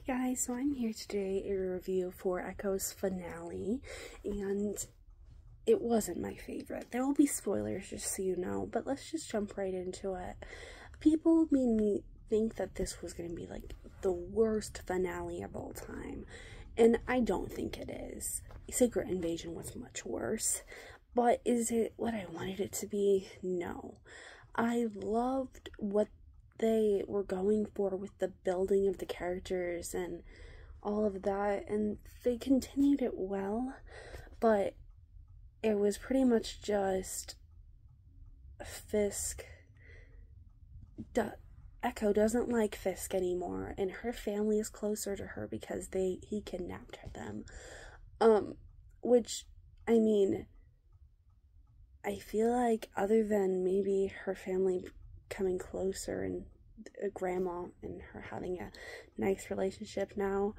Guys, so I'm here today a review for Echo's finale, and it wasn't my favorite. There will be spoilers just so you know, but let's just jump right into it. People made me think that this was going to be like the worst finale of all time, and I don't think it is. Secret Invasion was much worse, but is it what I wanted it to be? No. I loved what they were going for with the building of the characters and all of that, and they continued it well, but it was pretty much just Fisk. Echo doesn't like Fisk anymore, and her family is closer to her because he kidnapped them. Which, I mean, I feel like other than maybe her family coming closer and grandma and her having a nice relationship now,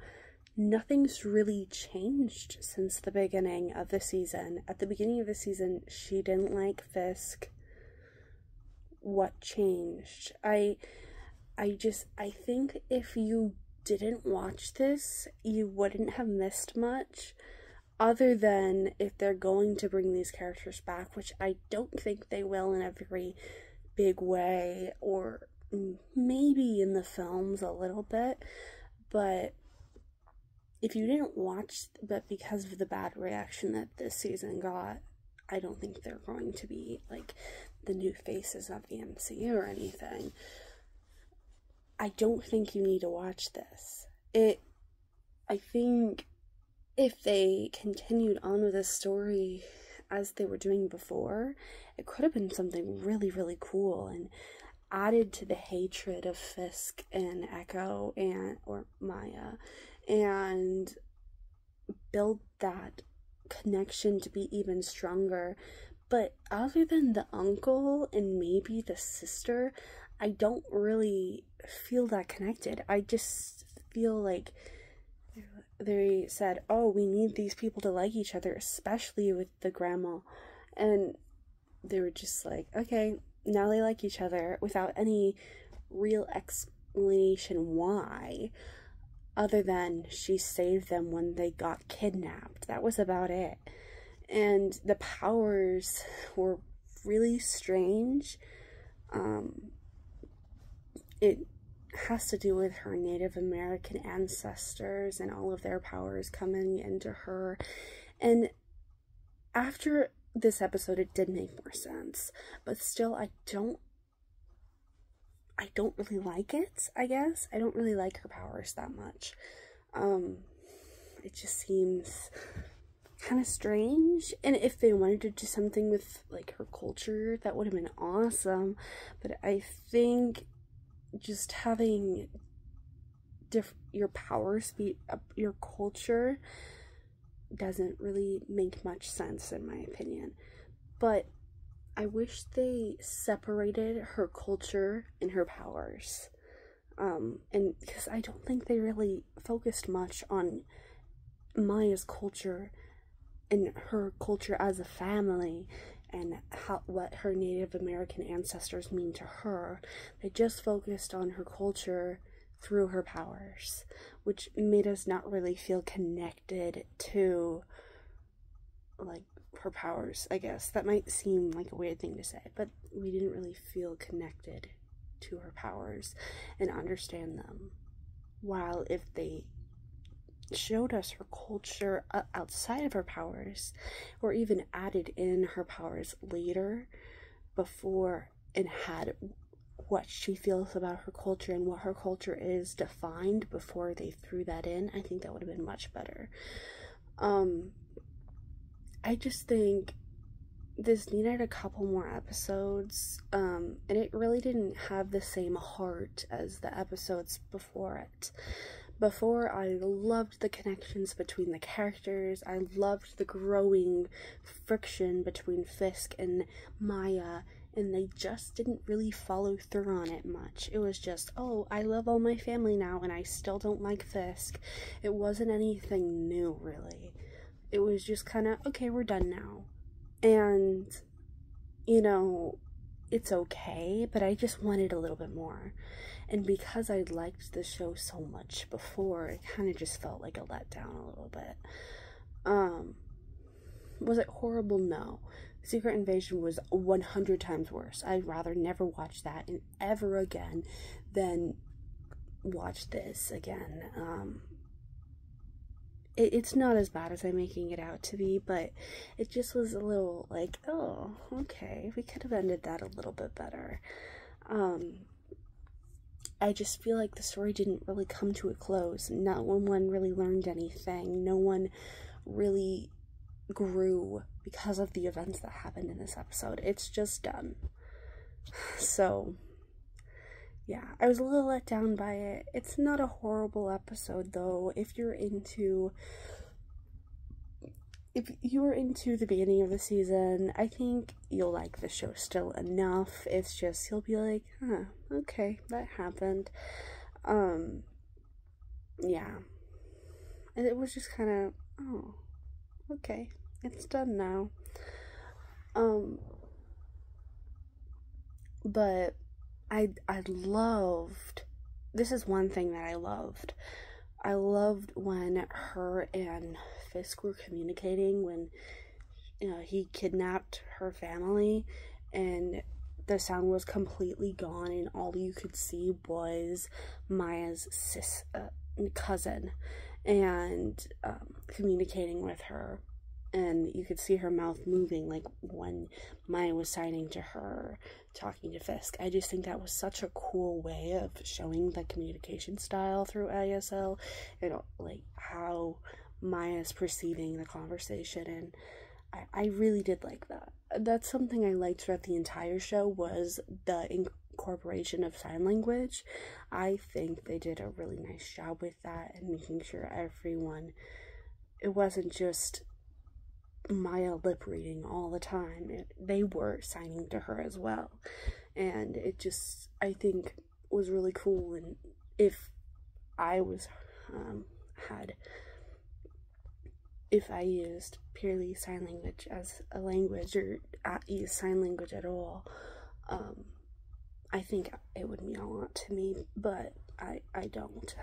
nothing's really changed since the beginning of the season. At the beginning of the season, she didn't like Fisk. What changed? I think if you didn't watch this, you wouldn't have missed much, other than if they're going to bring these characters back, which I don't think they will in a very big way, or maybe in the films a little bit. But if you didn't watch, but because of the bad reaction that this season got, I don't think they're going to be like the new faces of the MCU or anything. I don't think you need to watch this. I think if they continued on with this story as they were doing before, it could have been something really, really cool and added to the hatred of Fisk and Echo or Maya, and build that connection to be even stronger. But other than the uncle and maybe the sister, I don't really feel that connected. I just feel like they said, oh, we need these people to like each other, especially with the grandma, and they were just like, okay, now they like each other, without any real explanation why, other than she saved them when they got kidnapped. That was about it. And the powers were really strange. It has to do with her Native American ancestors and all of their powers coming into her. And after this episode, it did make more sense, but still I don't really like it, I guess. I don't really like her powers that much. It just seems kind of strange, and if they wanted to do something with like her culture, that would have been awesome. But I think just having your powers be your culture doesn't really make much sense in my opinion. But I wish they separated her culture and her powers, and because I don't think they really focused much on Maya's culture and her culture as a family, and what her Native American ancestors mean to her. They just focused on her culture through her powers, which made us not really feel connected to like her powers, I guess. That might seem like a weird thing to say, but we didn't really feel connected to her powers and understand them. While if they showed us her culture outside of her powers, or even added in her powers later before, and had what she feels about her culture and what her culture is defined before they threw that in, I think that would have been much better. I just think this needed a couple more episodes, and it really didn't have the same heart as the episodes before it. Before, I loved the connections between the characters. I loved the growing friction between Fisk and Maya, and they just didn't really follow through on it much. It was just, oh, I love all my family now, and I still don't like Fisk. It wasn't anything new, really. It was just kind of, okay, we're done now. And, you know, it's okay, but I just wanted a little bit more. And because I liked the show so much before, it kind of just felt like a letdown a little bit. Was it horrible? No. Secret Invasion was 100 times worse. I'd rather never watch that and ever again than watch this again. It's not as bad as I'm making it out to be, but it just was a little like, oh, okay, we could have ended that a little bit better. I just feel like the story didn't really come to a close. No one really learned anything. No one really grew because of the events that happened in this episode. It's just done. So, yeah, I was a little let down by it. It's not a horrible episode, though. If you were into the beginning of the season, I think you'll like the show still enough. It's just, you'll be like, huh, okay, that happened. Yeah. And it was just kind of, oh, okay, it's done now. But I loved, this is one thing that I loved when her and Fisk were communicating, when he kidnapped her family and the sound was completely gone and all you could see was Maya's cousin and communicating with her, and you could see her mouth moving like when Maya was signing to her, talking to Fisk. I just think that was such a cool way of showing the communication style through ISL and like how Maya's perceiving the conversation, and I really did like that. That's something I liked throughout the entire show, was the incorporation of sign language. I think they did a really nice job with that and making sure everyone, it wasn't just Maya lip reading all the time. They were signing to her as well, and it just, I think, was really cool. And if I was if I used purely sign language as a language, or use sign language at all, I think it would mean a lot to me, but I don't.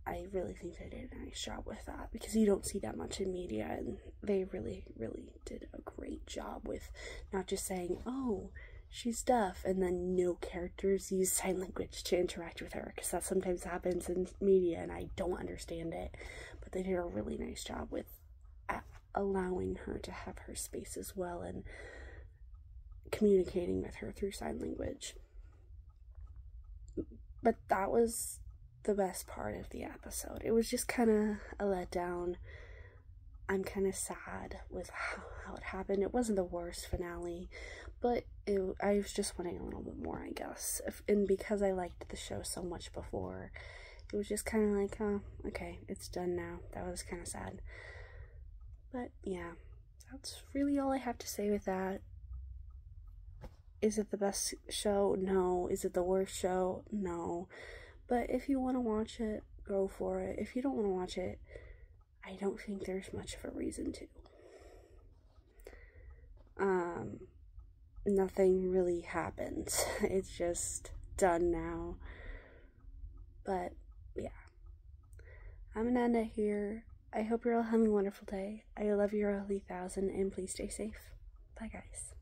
I really think they did a nice job with that, because you don't see that much in media, and they really, really did a great job with not just saying, oh, she's deaf, and then no characters use sign language to interact with her, because that sometimes happens in media, and I don't understand it, but they did a really nice job with allowing her to have her space as well, and communicating with her through sign language. But that was the best part of the episode. It was just kind of a letdown. I'm kind of sad with how it happened. It wasn't the worst finale, but I was just wanting a little bit more, I guess. And because I liked the show so much before, it was just kind of like, oh, okay, it's done now. That was kind of sad. But yeah, that's really all I have to say with that. Is it the best show? No. Is it the worst show? No. But if you want to watch it, go for it. If you don't want to watch it, I don't think there's much of a reason to. Nothing really happens. It's just done now. But yeah, I'm gonna end it here. I hope you're all having a wonderful day. I love you all 1,000, and please stay safe. Bye, guys.